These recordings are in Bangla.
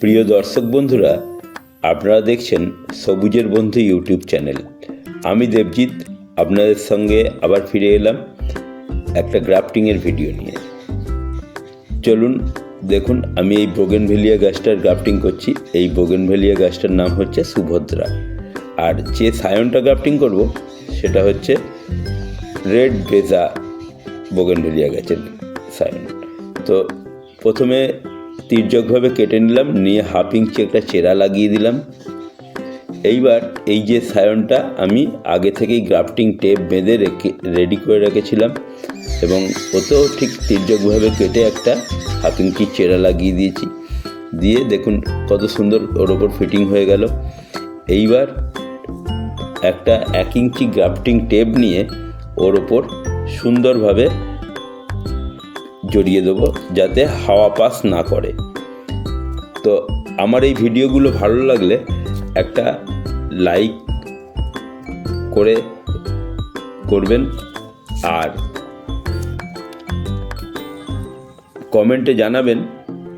প্রিয় দর্শক বন্ধুরা, আপনারা দেখছেন সবুজের বন্ধু ইউটিউব চ্যানেল। আমি দেবজিৎ আপনাদের সঙ্গে আবার ফিরে এলাম একটা গ্রাফটিংয়ের ভিডিও নিয়ে। চলুন দেখুন, আমি এই বোগেনভেলিয়া গাছটার গ্রাফটিং করছি। এই বোগেনভেলিয়া গাছটার নাম হচ্ছে সুভদ্রা, আর যে সায়নটা গ্রাফটিং করব সেটা হচ্ছে রেড ব্রেজা বোগেনভেলিয়া গাছের সায়ন। তো প্রথমে তির্যকভাবে কেটে নিলাম, নিয়ে হাফ ইঞ্চি একটা চেরা লাগিয়ে দিলাম। এইবার এই যে সায়নটা আমি আগে থেকেই গ্রাফটিং টেপ বেঁধে রেডি করে রেখেছিলাম, এবং ওতেও ঠিক তির্যকভাবে কেটে একটা হাফ ইঞ্চি চেরা লাগিয়ে দিয়েছি। দিয়ে দেখুন কত সুন্দর ওর ওপর ফিটিং হয়ে গেল। এইবার একটা 1 ইঞ্চি গ্রাফটিং টেপ নিয়ে ওর ওপর সুন্দরভাবে জড়িয়ে দেবো, যাতে হাওয়া পাস না করে। তো আমার এই ভিডিওগুলো ভালো লাগলে একটা লাইক করবেন, আর কমেন্টে জানাবেন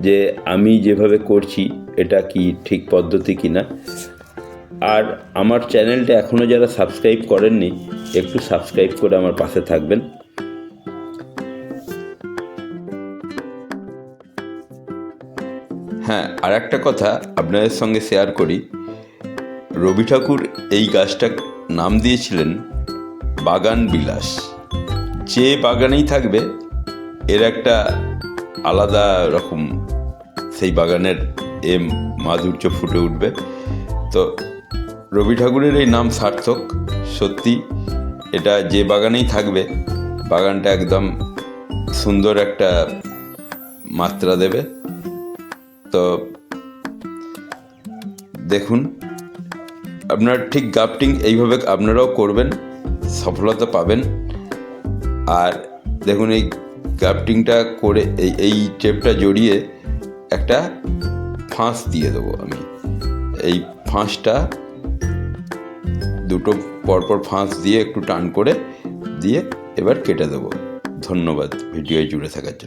যে আমি যেভাবে করছি এটা কি ঠিক পদ্ধতি কিনা। আর আমার চ্যানেলটা এখনও যারা সাবস্ক্রাইব করেননি, একটু সাবস্ক্রাইব করে আমার পাশে থাকবেন। হ্যাঁ, আর একটা কথা আপনাদের সঙ্গে শেয়ার করি। রবি ঠাকুর এই গাছটার নাম দিয়েছিলেন বাগান বিলাস। যে বাগানেই থাকবে এর একটা আলাদা রকম সেই বাগানের মাধুর্য ফুটে উঠবে। তো রবি ঠাকুরের এই নাম সার্থক। সত্যি এটা যে বাগানেই থাকবে, বাগানটা একদম সুন্দর একটা মাত্রা দেবে। তো দেখুন, আপনার ঠিক গ্রাফটিং এইভাবে আপনারাও করবেন, সফলতা পাবেন। আর দেখুন, এই গ্রাফটিংটা করে এই টেপটা জড়িয়ে একটা ফাঁস দিয়ে দেবো আমি। এই ফাঁসটা দুটো পরপর ফাঁস দিয়ে একটু টান করে দিয়ে এবার কেটে দেবো। ধন্যবাদ ভিডিওয় জুড়ে থাকার জন্য।